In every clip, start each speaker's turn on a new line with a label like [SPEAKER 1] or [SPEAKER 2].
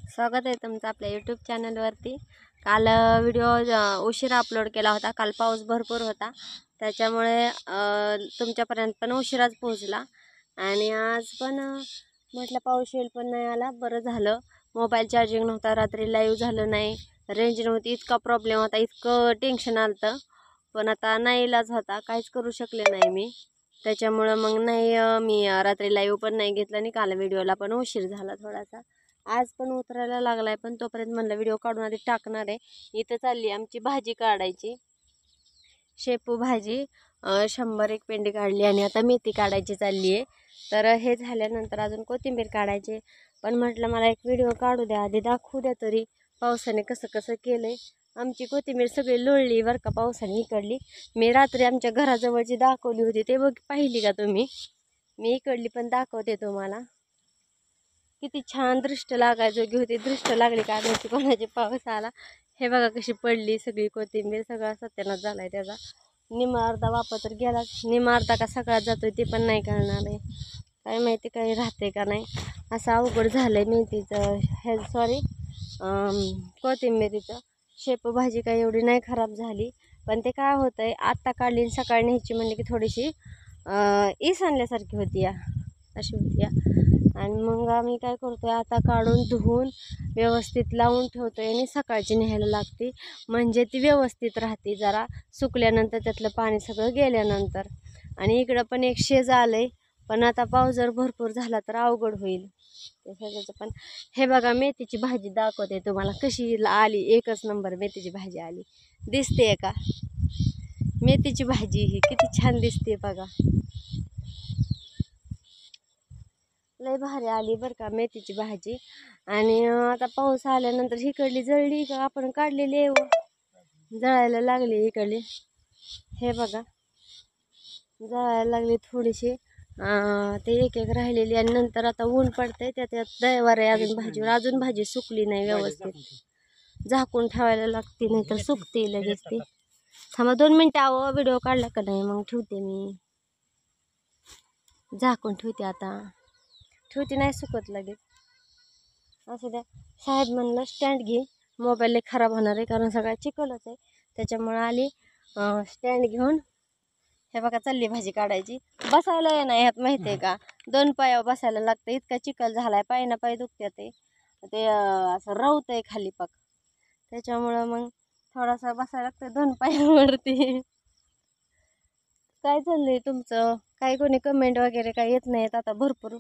[SPEAKER 1] स्वागत आहे तुमचं आपल्या यूट्यूब चॅनलवरती। काल व्हिडिओ उशिरा अपलोड केला होता। काल पाऊस भरपूर होता, त्याच्यामुळे तुमच्यापर्यंत पण उशिराच पोहोचला। आणि आज पण म्हटलं पाऊस येईल पण नाही आला, बरं झालं। मोबाईल चार्जिंग नव्हता, रात्री लाईव्ह झालं नाही, रेंज नव्हती, इतका प्रॉब्लेम होता, इतकं टेन्शन आलं। पण आता नाही इलाज होता, काहीच करू शकले नाही मी। त्याच्यामुळे मग नाही मी रात्री लाईव्ह पण नाही घेतलं आणि काल व्हिडिओला पण उशीर झाला थोडासा। आज पण उतरायला लागलाय, पण तोपर्यंत म्हणलं व्हिडिओ काढून आधी टाकणार आहे। इथं चालली आमची भाजी काढायची, शेपू भाजी। 100 पेंडी काढली आणि आता मेथी काढायची चालली आहे। तर हे झाल्यानंतर अजून कोथिंबीर काढायची। पण म्हटलं मला एक व्हिडिओ काढू द्या, आधी दाखवू द्या तरी पावसाने कसं कसं केलंय। आमची कोथिंबीर सगळी लोळली बरं का, पावसाने इकडली। मी रात्री आमच्या घराजवळची दाखवली होती, ते बघ पाहिली का तुम्ही? मी इकडली पण दाखवते तुम्हाला। किती छान दृष्ट लागायजोगी होती, दृष्ट लागली का माहिती कोणाची, पाऊस आला। हे बघा कशी पडली सगळी कोथिंबीर, सगळा सत्यानाश झालाय त्याचा। निम्मा अर्धा वापा तर गेला, निम्मा अर्धा का सकाळात जातोय ते पण नाही कळणार आहे। काय माहिती काही राहते का नाही, असं अवघड झालंय मेथीचं, हे सॉरी कोथिंबीरीचं। शेपू भाजी काही एवढी नाही खराब झाली, पण ते काय होतंय, आत्ता काढली सकाळी न्यायची म्हणजे की थोडीशी ईस आणल्यासारखी होती या, अशी होती या। आणि मग आम्ही काय करतोय, आता काढून धुवून व्यवस्थित लावून ठेवतोय आणि सकाळची न्यायला लागते, म्हणजे ती व्यवस्थित राहते जरा सुकल्यानंतर, त्यातलं पाणी सगळं गेल्यानंतर। आणि इकडं पण एक शेज आलंय, पण आता पाऊस जर भरपूर झाला तर अवघड होईल ते सगळ्याचं। पण हे बघा मेथीची भाजी दाखवते तुम्हाला कशी आली, एकच नंबर मेथीची भाजी आली, दिसते का? मेथीची भाजी ही किती छान दिसते बघा, लय भारी आली बरं का मेथीची भाजी। आणि आता पाऊस आल्यानंतर इकडली जळली का आपण काढलेली आहे, जळायला लागली इकडली, हे बघा जळायला लागली थोडीशी। ते एक एक राहिलेली, आणि नंतर आता ऊन पडतंय, त्यात दयवार आहे अजून भाजीवर, अजून भाजी सुकली नाही व्यवस्थित, झाकून ठेवायला लागते नाही तर सुकते लगेच ती। थांबा 2 मिनटं, आहो व्हिडिओ काढला का नाही मग ठेवते मी, झाकून ठेवते आता, ठेवते नाही सुकत लगेच, असं द्या। साहेब म्हणलं स्टँड घे, मोबाईल खराब होणार आहे, कारण सगळा चिखलच आहे, त्याच्यामुळे आली स्टँड घेऊन। हे बघा चालली भाजी काढायची, बसायला नाही ह्यात माहिती आहे का, 2 पायावर बसायला लागतं, इतका चिखल झालाय, पाय ना पाय दुखत्यात ते असं रवतंय खाली पाक, त्याच्यामुळं मग थोडासा बसायला लागतं 2 पायावरती। काय चाललंय तुमचं? काही कोणी कमेंट वगैरे काही येत नाहीत आता भरपूर,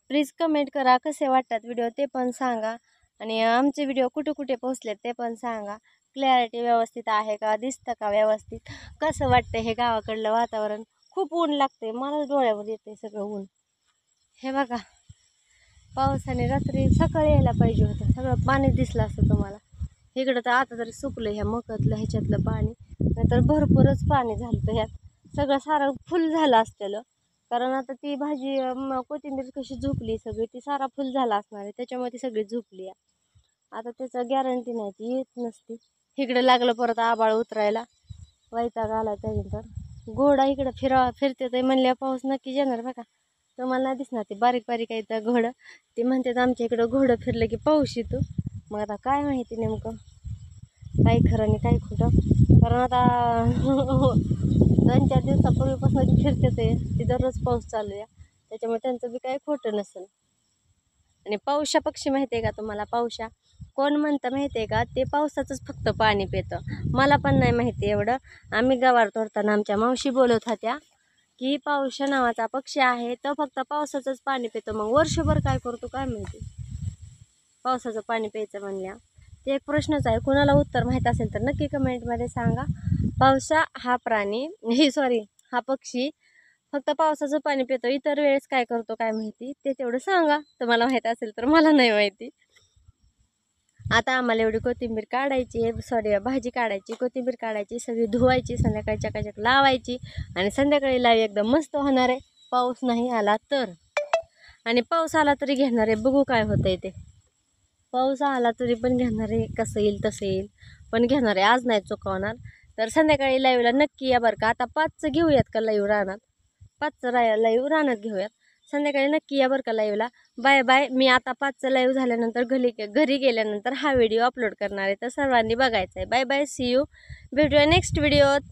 [SPEAKER 1] प्लीज कमेंट करा, कसे वाटतात व्हिडिओ ते पण सांगा। आणि आमचे व्हिडिओ कुठे कुठे पोहोचलेत ते पण सांगा, क्लॅरिटी व्यवस्थित आहे का, दिसतं का व्यवस्थित, कसं वाटतं हे गावाकडलं वातावरण। खूप ऊन लागते, मला डोळ्यावर येते सगळं ऊन। हे बघा पावसाने रात्री सकाळी यायला पाहिजे होतं, सगळं पाणी दिसलं असतं तुम्हाला। इकडं तर आता तरी सुकलं ह्या मकतलं ह्याच्यातलं पाणी, नाहीतर भरपूरच पाणी झालं ह्यात, सगळं सारं फुल झालं असतेलं। कारण आता ती भाजी कोथिंबीर कशी झोपली सगळी, ती सारा फुल झाला असणार आहे, त्याच्यामुळे ती सगळी झोपली आहे। आता त्याचं गॅरंटी नाही, ती येत नसती। इकडे लागलं परत आबाळ उतरायला, वैताग आला त्यानंतर। घोडा इकडं फिरते ते म्हणल्या पाऊस नक्की येणार बघा, तुम्हाला नाही दिसणार ते बारीक बारीक आहे तर घोडं, ते म्हणतात आमच्या इकडं घोडं फिरलं की पाऊस येतो। मग आता काय माहिती नेमकं काही खरं नाही काही खोटं, कारण आता 2-4 दिवसापूर्वीपासून फिरते ते दररोज पाऊस चालू आहे, त्याच्यामुळे त्यांचं बी काही खोटं नसेल। आणि पावसा पक्षी माहिती आहे का तुम्हाला? पावसा कोण म्हणतं माहिती आहे का? ते पावसाचंच फक्त पाणी पितं, मला पण नाही माहिती एवढं। आम्ही गवार तोडताना आमच्या मावशी बोलत होत्या की पावसा नावाचा पक्षी आहे, तो फक्त पावसाचंच पाणी पितो, मग वर्षभर काय करतो काय माहिती पावसाचं पाणी प्यायचं म्हणल्या। ते एक प्रश्नच आहे, कुणाला उत्तर माहीत असेल तर नक्की कमेंटमध्ये सांगा। पावसा हा प्राणी, हा पक्षी फक्त पावसाचं पाणी पितो, इतर वेळेस काय करतो काय माहिती, ते तेवढं सांगा तुम्हाला माहीत असेल तर, मला नाही माहिती। आता आम्हाला एवढी कोथिंबीर काढायची आहे, भाजी काढायची, कोथिंबीर काढायची, सगळी धुवायची, संध्याकाळी चकाचक लावायची, आणि संध्याकाळी लावी एकदम मस्त होणार आहे, पाऊस नाही आला तर। आणि पाऊस आला तरी घेणार आहे, बघू काय होतंय ते। पाऊस आला तरी पण घेणार आहे, कसं येईल तसं येईल, पण घेणार आहे, आज नाही चुकवणार। तर संध्याकाळी लाईव्हला नक्की या बरं का। आता 5चं घेऊयात का लाईव्ह रानात, 5चं लाईव्ह रानात घेऊयात, संध्याकाळी नक्की या बरं का लाईव्हला. Bye bye. मी आता 5चं लाईव्ह झाल्यानंतर घरी गेल्यानंतर हा व्हिडिओ अपलोड करणार आहे, तर सर्वांनी बघायचा आहे. Bye bye. See you. भेटूया नेक्स्ट व्हिडिओत.